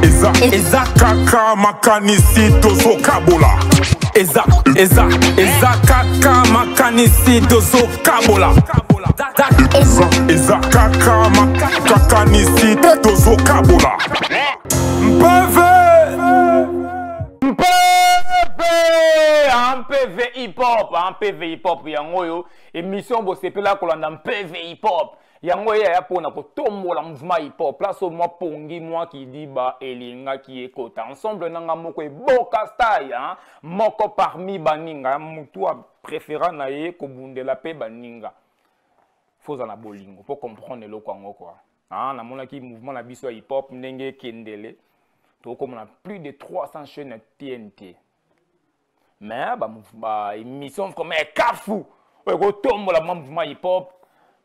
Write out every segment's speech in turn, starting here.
eza kaka makanisi tozo kabola. Eza kaka makanisi tozo kabola. Eza kaka makanisi tozo kabola. MPV hip-hop yango émission bosepela kolanda MPV hip-hop yango ya pona kotombola mouvement hip-hop place au moi pongi moi qui dit ba elinga qui ekota ensemble nanga moko eboka style hein moko parmi baninga mutu a préférant na ye kobundela pe baninga faut na bolingo pour comprendre le kwango quoi ah na mona ki mouvement na biso hip-hop ndenge kendele to comme on a plus de 300 chaînes TNT. Mais bah émission comme Kafou ko tombola mouvement hip-hop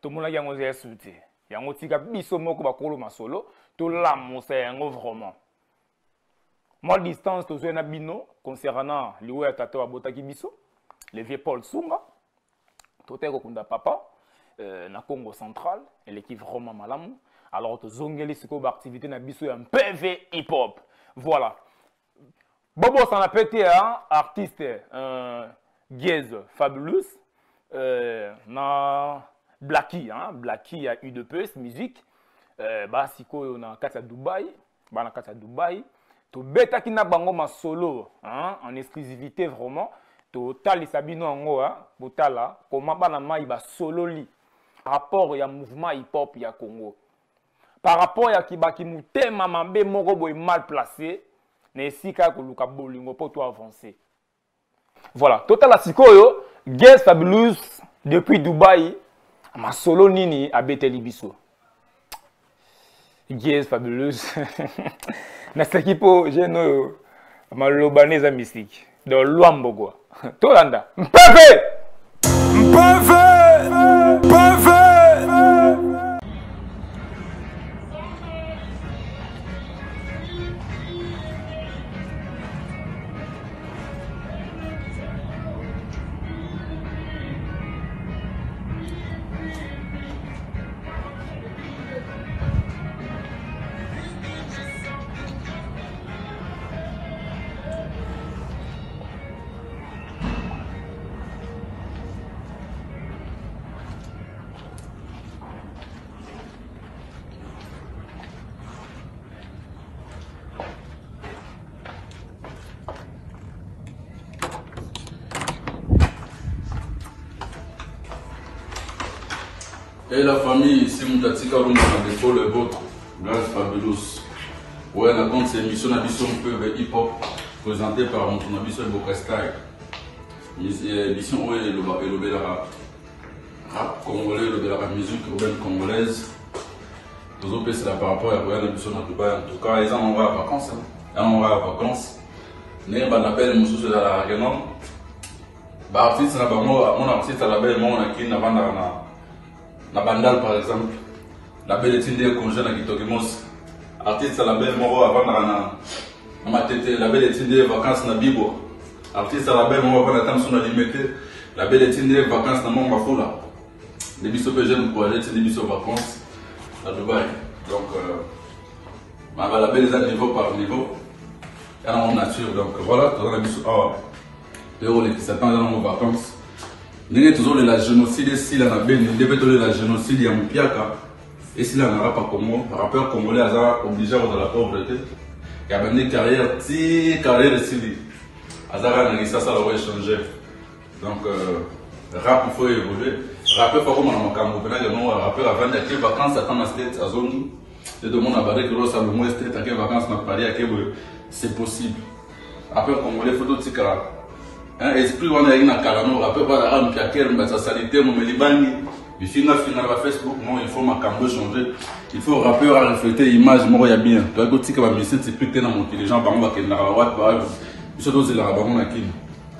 to mona yango ze souti yango tika biso moko bakolo masolo to lamusa yango vraiment moi distance to na bino concernant liwe tato abotaki biso le vieux Paul Sunga to te ko kunda papa na Congo central et l'équipe vraiment malamu alors to zongeli siko ba activité na biso ya MPV hip-hop voilà. Bobo s'en a pété un artiste Giez Fabulous na Blacky hein Blacky a eu de plus musique bah siko on a kata Dubaï bah na kata Dubaï to beta ki na bango ma solo hein en exclusivité vraiment to tali sabino ngo hein botala comment bana mai ba solo li rapport ya mouvement hip hop ya Congo par rapport ya kibaki mutema mambe moko boy mal placé nesika koluka bolingo pour toi avancer. Voilà, total asikoyo, Giez Fabulous depuis Dubaï, ma solo nini a beteli biso. Giez Fabulous. Na sekipo jeno malobaneza mystique. Dans Luambo quoi. Tolanda. MPV. Et la famille, ici, Moutatika Rumba, défaut le vôtre, Giez Fabulous. Ouais, on a compte cette émission d'ambition MPV hip-hop, présentée par mon ambition Bokaskai. Émission où est le rap congolais, le musique urbaine congolaise. Nous avons c'est par rapport à la émission à Dubaï. En tout cas, les gens on va en vacances. On va en vacances. Nous avons appelé mon sous à la Renom. Artiste, mon artiste à la belle, mon qui n'a pas na Bandal par exemple, la belle étinde congé na Kitokimos. Artiste à la belle moro avant na matete, la belle étinde vacances na Bibo. Artiste à la belle moro avant na temps sur na limité, la belle étinde vacances na Mongafula. Les bisous que j'aime pour aller des bisous vacances à Dubaï. Donc la belle est à niveau par niveau. Et en nature donc voilà, tout dans la bisous les qui s'attendent dans nos vacances. Nous avons toujours la génocide, si la Beni, nous devons la génocide, il y a un piaka. Et si la n'a pas comme moi, rappeur congolais, ils sont obligés de la pauvreté. Il y a une carrière, carrière de Sili. Azara n'a ça, ça va changer. Donc, rap, il faut évoluer. Rappeur, il faut comme on a un rappeur avant d'être vacances, attendre la state, à zone. Je demande à Barré que l'on s'en moins state, à quelle vacances on a Paris, à quel c'est possible. Rappeur congolais, il faut d'autres caractères. Esprit on a une carano rappeur pas un piaquer mais ça salité mon melibani il finit à Facebook non il faut ma cambo changer il faut rappeur à refléter image moi il y a bien toi que tu vas me c'est plus que dans mon les gens va que na wa ba ils sont là ba mon akine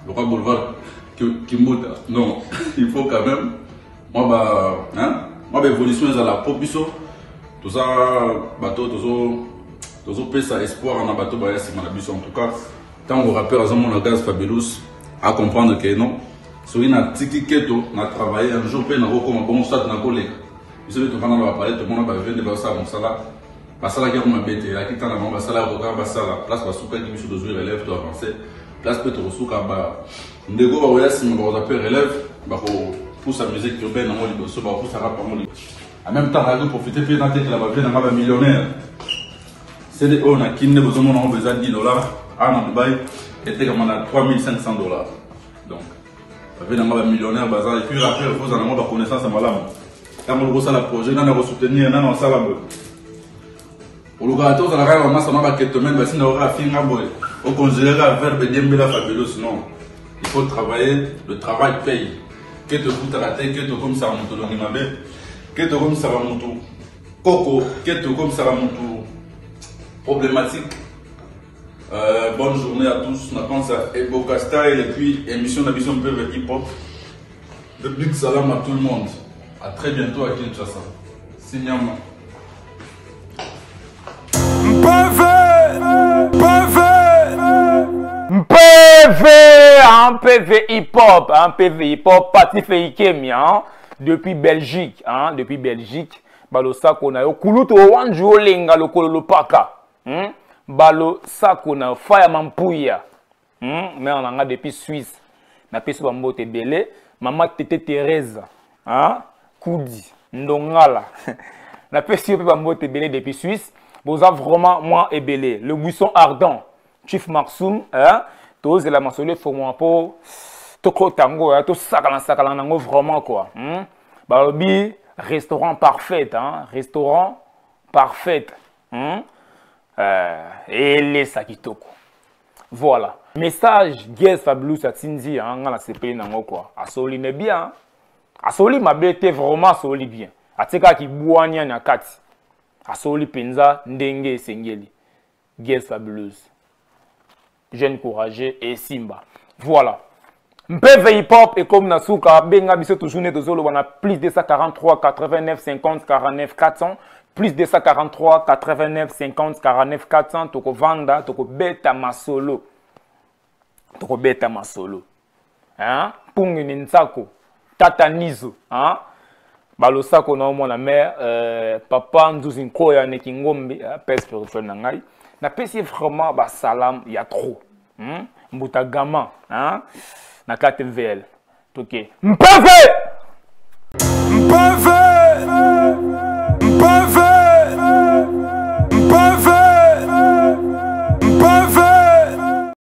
le roi boulevard qui monte non il faut quand même moi bah moi évolution à la pop tout ça bateau tout ça espoir en bateau ba c'est ma en tout cas tant que rappeur à mon Giez Fabulous à comprendre que non, si on a tiki keto, on a travaillé un jour, on a recommandé bon stade dans le collègue. Vous savez, tout le monde va parler, tout le monde va venir de ça, bon ça là. basala qui comme bête la qui tana non basala roka basala place basuka qui biso dozo relève to avancer place peut rosuka ba ndego ba oya sima ba oza relève ba ko pour sa musique urbaine en mode so ba pour ça rap en mode en même temps radio profiter puis dans tête la ba vie na ba millionnaire c'est des on a kiné besoin on a besoin de $10 en Dubaï était comme on a $3,500 donc ba vie na ba millionnaire bazar et puis après vous en avez ba connaissance à malam quand on reçoit la projet na na soutenir na na sala au local tous la rave massa na ba ketomène ba sina ora finga boy au considérer verbe dembela fabuleux non il faut travailler le travail paye que te coûte la tête que te comme ça mon tolo ngimabé que te comme ça mon tout coco que te comme ça mon tout problématique bonne journée à tous on pense à Eboka Style et puis émission d'ambition PV hip hop de big salam à tout le monde à très bientôt à Kinshasa Signama un PV hip-hop, un PV hip-hop, Pati Feikemi, hein, depuis Belgique, hein, depuis Belgique, balo sako na yo kuluto wanju lenga lokolo paka, balo sako na faya mampuya, mais on a depuis Suisse, na peso bambote belé, maman Tete Thérèse, hein, Koudi, Ndongala, na peso bambote belé depuis Suisse, vous avez vraiment moi et belé, le buisson ardent, Chief Maxoum, hein. Tous la masolé faut moi pour tout tango tout sakala nango vraiment quoi balobi restaurant parfait hein restaurant parfait et les sakitoko voilà message guest fabulous atindi hein ngala sepeli nango quoi asoli ne bien asoli mabete vraiment asoli bien atika ki bwanya na kati asoli penza ndenge sengeli guest fabulous jeune courageux et Simba. Voilà. MPV hip hop et comme Nasuka, Benga Biso toujours né de Zolo, on a plus de 143 89 50 49 400, plus de 143 89 50 49 400, toko Vanda, toko Beta Masolo. Toko Beta Masolo. Hein? Pungi Ninsako, Tata Nizo, hein? Balosako na mon la mère, papa Nduzinko ya Nekingombe, père spirituel nangai. Na pesi vraiment ba salam il y a trop mbuta gama hein na 4VL OK MPV